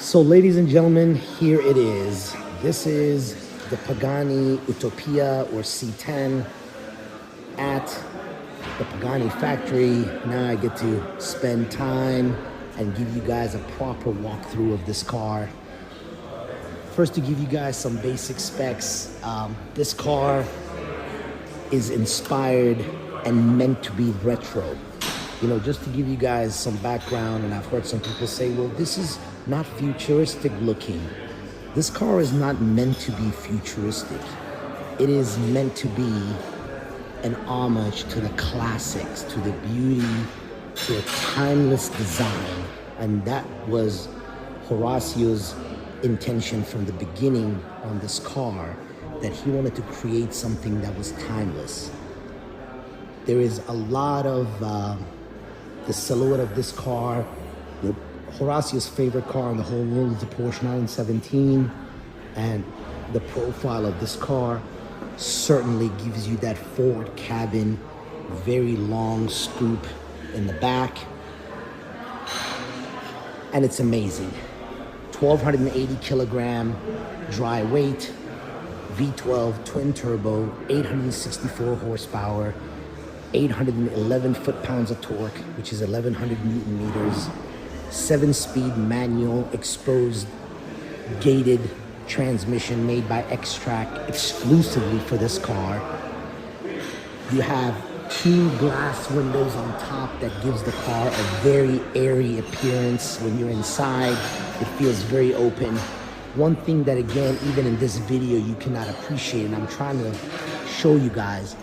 So ladies and gentlemen, here it is. This is the Pagani Utopia or C10 at the Pagani factory. Now I get to spend time and give you guys a proper walkthrough of this car. First, to give you guys some basic specs, this car is inspired and meant to be retro. You know, just to give you guys some background, and I've heard some people say, well, this is not futuristic looking. This car is not meant to be futuristic. It is meant to be an homage to the classics, to the beauty, to a timeless design. And that was Horacio's intention from the beginning on this car, that he wanted to create something that was timeless. There is a lot of the silhouette of this car. Horacio's favorite car in the whole world is the Porsche 917, and the profile of this car certainly gives you that forward cabin, very long scoop in the back, and it's amazing. 1,280 kilogram dry weight, V12 twin turbo, 864 horsepower, 811 foot-pounds of torque, which is 1,100 Newton meters, 7-speed manual exposed gated transmission made by X-Track exclusively for this car. You have 2 glass windows on top that gives the car a very airy appearance. When you're inside, it feels very open. One thing that, again, even in this video, you cannot appreciate, and I'm trying to show you guys,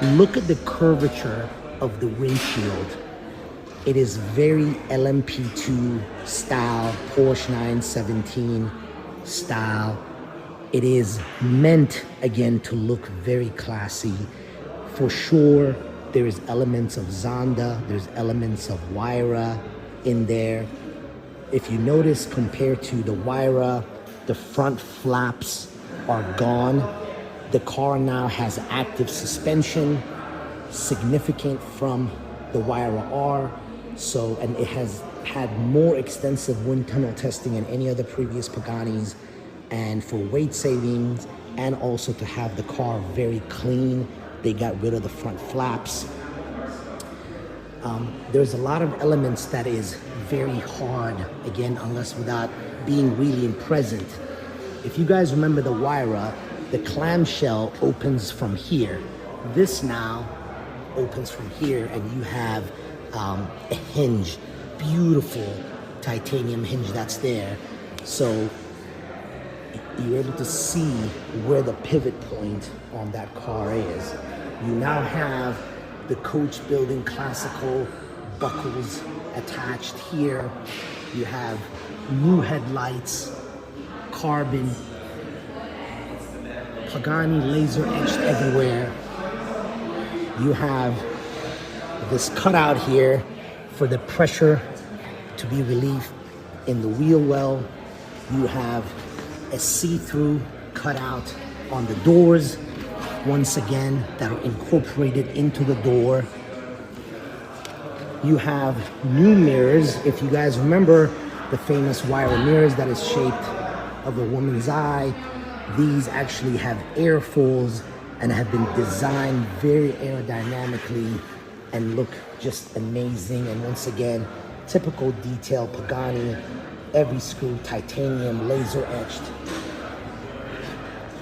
look at the curvature of the windshield. It is very LMP2 style, Porsche 917 style. It is meant, again, to look very classy. For sure, there is elements of Zonda, there's elements of Huayra in there. If you notice, compared to the Huayra, the front flaps are gone. The car now has active suspension, significant from the Huayra R. So, and it has had more extensive wind tunnel testing than any other previous Paganis. And for weight savings, and also to have the car very clean, they got rid of the front flaps. There's a lot of elements that is very hard, again, unless without being really present. If you guys remember the Huayra, the clamshell opens from here. This now opens from here, and you have a hinge, beautiful titanium hinge that's there. So you're able to see where the pivot point on that car is. You now have the coach building classical buckles attached here. You have new headlights, carbon, Pagani laser etched everywhere. You have this cutout here for the pressure to be relieved in the wheel well. You have a see-through cutout on the doors, once again, that are incorporated into the door. You have new mirrors. If you guys remember the famous Huayra mirrors that is shaped of a woman's eye, these actually have airfoils and have been designed very aerodynamically and look just amazing. And once again, typical detail Pagani, every screw titanium, laser etched.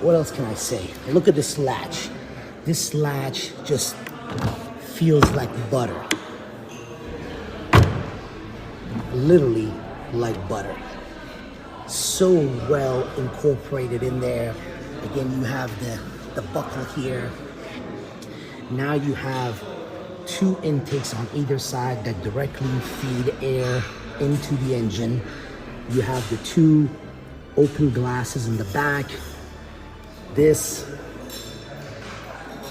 What else can I say? Look at this latch. This latch just feels like butter. Literally like butter. So well incorporated in there. Again, you have the buckle here. Now you have 2 intakes on either side that directly feed air into the engine. You have the 2 open glasses in the back. This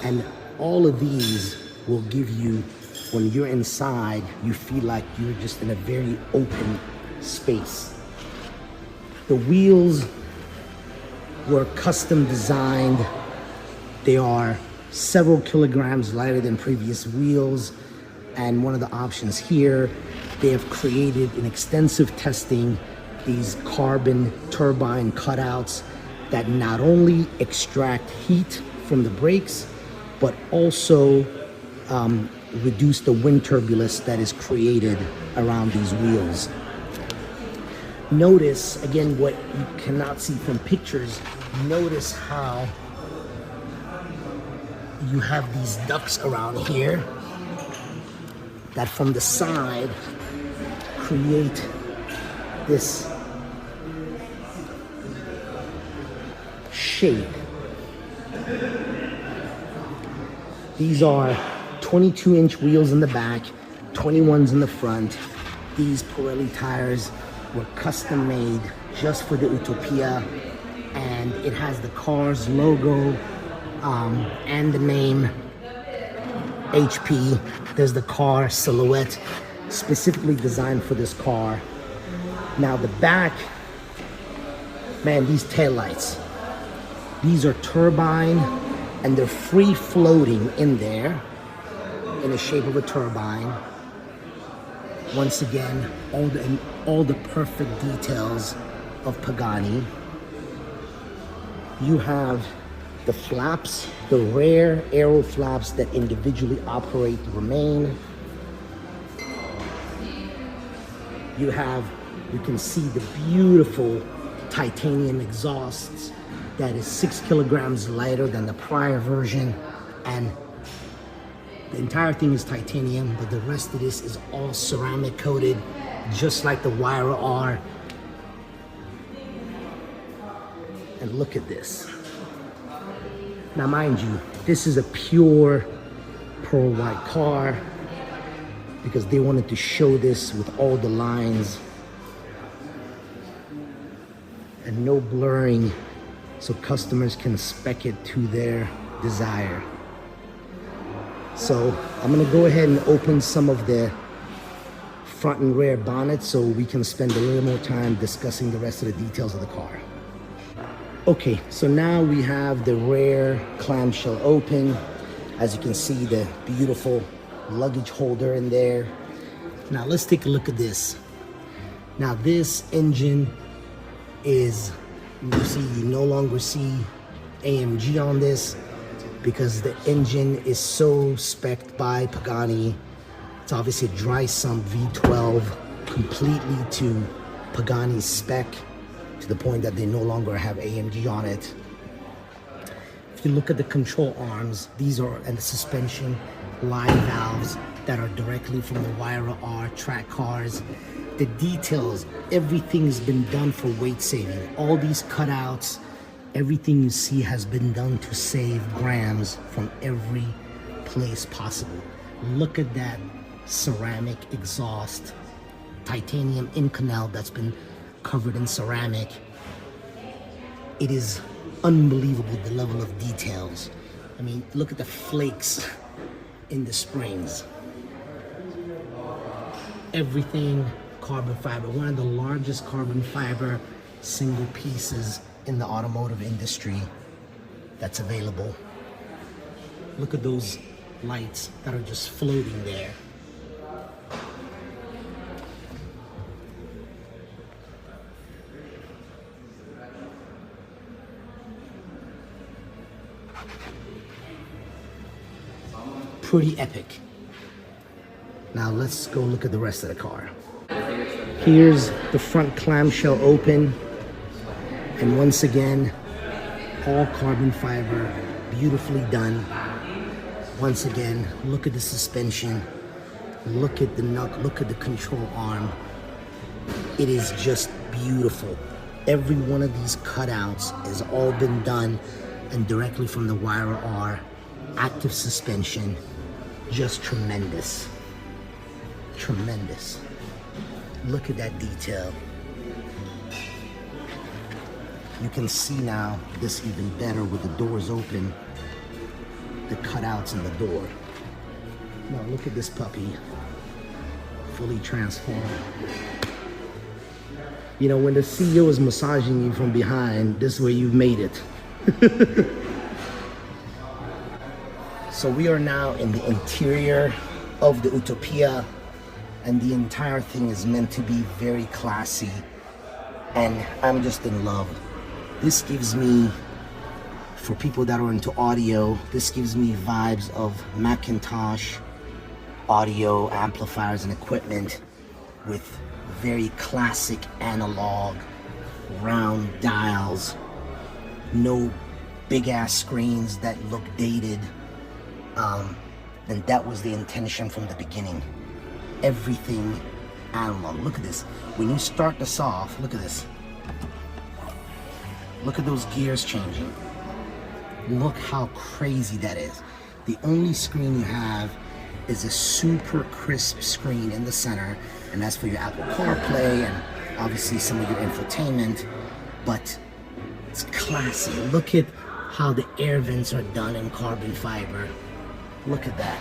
and all of these will give you, when you're inside, you feel like you're just in a very open space. The wheels were custom designed. They are several kilograms lighter than previous wheels. And one of the options here, they have created an extensive testing these carbon turbine cutouts that not only extract heat from the brakes, but also reduce the wind turbulence that is created around these wheels. Notice, again, what you cannot see from pictures, notice how you have these ducts around here that from the side create this shape. These are 22-inch wheels in the back, 21s in the front. These Pirelli tires were custom made just for the Utopia, and it has the car's logo and the name HP. There's the car silhouette specifically designed for this car. Now the back, man, these taillights, these are turbine and they're free floating in there in the shape of a turbine. Once again, all the perfect details of Pagani. You have the flaps, the rare aero flaps that individually operate remain. You can see the beautiful titanium exhausts that is 6 kilograms lighter than the prior version, and the entire thing is titanium, but the rest of this is all ceramic coated, just like the Wyra R. And look at this. Now mind you, this is a pure pearl white car because they wanted to show this with all the lines and no blurring, so customers can spec it to their desire. So I'm gonna go ahead and open some of the front and rear bonnets so we can spend a little more time discussing the rest of the details of the car. Okay, so now we have the rear clamshell open. As you can see, the beautiful luggage holder in there. Now let's take a look at this. Now this engine is, you see, you no longer see AMG on this because the engine is so spec'd by Pagani. It's obviously a dry sump V12 completely to Pagani's spec, to the point that they no longer have AMG on it. If you look at the control arms, these are, and the suspension line valves that are directly from the Wyra R track cars. The details, everything's been done for weight saving. All these cutouts, everything you see has been done to save grams from every place possible. Look at that ceramic exhaust, titanium Inconel that's been covered in ceramic. It is unbelievable, the level of details. I mean, look at the flakes in the springs. Everything carbon fiber, one of the largest carbon fiber single pieces in the automotive industry that's available. Look at those lights that are just floating there. Pretty epic. Now let's go look at the rest of the car. Here's the front clamshell open, and once again, all carbon fiber, beautifully done. Once again, look at the suspension, look at the nut, look at the control arm. It is just beautiful. Every one of these cutouts has all been done and directly from the Wyra R. Active suspension, just tremendous. Tremendous. Look at that detail. You can see now this even better with the doors open, the cutouts in the door. Now look at this puppy, fully transformed. You know, when the CEO is massaging you from behind, this is where you've made it. So we are now in the interior of the Utopia, and the entire thing is meant to be very classy. and I'm just in love. This gives me, for people that are into audio, this gives me vibes of Macintosh audio amplifiers and equipment with very classic analog round dials, no big ass screens that look dated, and that was the intention from the beginning. Everything analog. Look at this. When you start this off, look at this. Look at those gears changing. Look how crazy that is. The only screen you have is a super crisp screen in the center, and that's for your Apple CarPlay and obviously some of your infotainment, but it's classy. Look at how the air vents are done in carbon fiber. Look at that.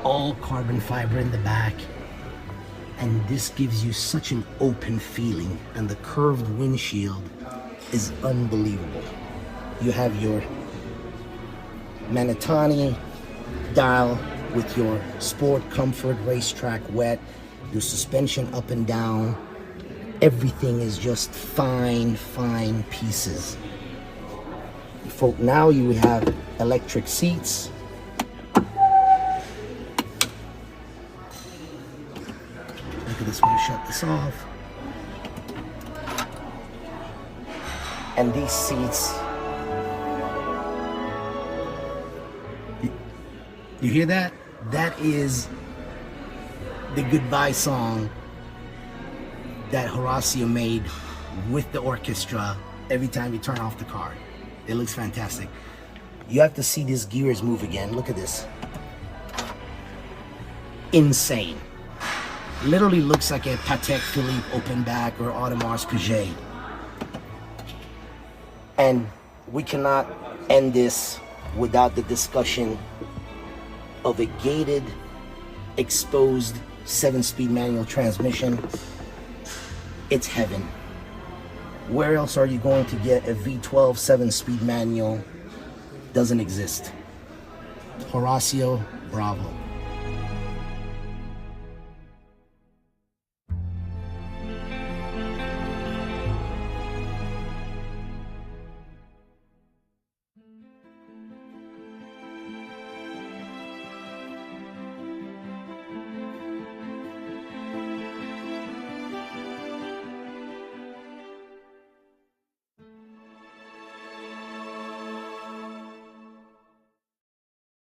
All carbon fiber in the back. And this gives you such an open feeling, and the curved windshield is unbelievable. You have your Manitani dial with your sport, comfort, racetrack, wet, your suspension up and down. Everything is just fine pieces. For now, you have electric seats. Look at this, we're gonna shut this off. And these seats, you hear that? That is the goodbye song that Horacio made with the orchestra every time you turn off the car. It looks fantastic. You have to see these gears move again. Look at this. Insane. Literally looks like a Patek Philippe open back or Audemars Piguet. And we cannot end this without the discussion of a gated, exposed 7-speed manual transmission. It's heaven. Where else are you going to get a V12 7-speed manual? Doesn't exist. Horacio, bravo.